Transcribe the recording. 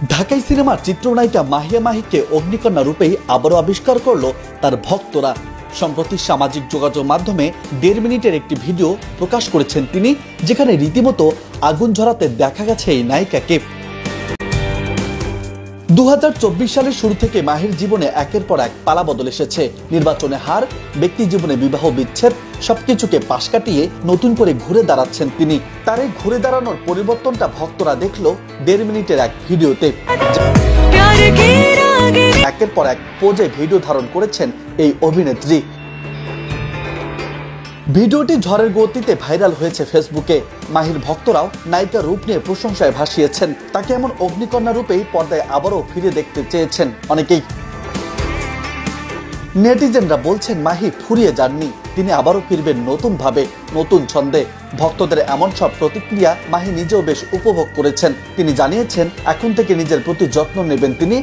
ঢাকাই সিনেমার চিত্রনায়িকা মাহিয়া মাহিকে অগ্নিকন্যা রূপেই আবারও আবিষ্কার করলো তার ভক্তরা। সম্প্রতি সামাজিক যোগাযোগ মাধ্যমে 1.5 মিনিটের একটি ভিডিও প্রকাশ করেছেন তিনি, যেখানে রীতিমতো আগুন ঝরাতে দেখা গেছে এই নায়িকাকে। 2024 সালের শুরু থেকে মাহির জীবনে একের পর এক পালাবদল এসেছে। নির্বাচনে হার, ব্যক্তি জীবনে বিবাহ বিচ্ছেদ, সবকিছুকে পাশ কাটিয়ে নতুন করে ঘুরে দাঁড়াচ্ছেন তিনি। তার এই ঘুরে দাঁড়ানোর পরিবর্তনটা ভক্তরা দেখলো 1.5 মিনিটের এক ভিডিওতে। একের পর এক পোজে ভিডিও ধারণ করেছেন এই অভিনেত্রী। ভিডিওটি ঝড়ের গতিতে ভাইরাল হয়েছে ফেসবুকে। মাহির ভক্তরাও নায়িকার রূপ নিয়ে প্রশংসায় ভাসিয়েছেন। তাকে এমন অগ্নিকন্যা রূপেই পর্দায় আবারও ফিরে দেখতে চেয়েছেন অনেকেই। নেটিজেনরা বলছেন মাহি ফুরিয়ে যাননি, তিনি আবারও ফিরবেন নতুন ভাবে, নতুন ছন্দে। ভক্তদের এমন সব প্রতিক্রিয়া মাহি নিজেও বেশ উপভোগ করেছেন। তিনি জানিয়েছেন এখন থেকে নিজের প্রতি যত্ন নেবেন তিনি।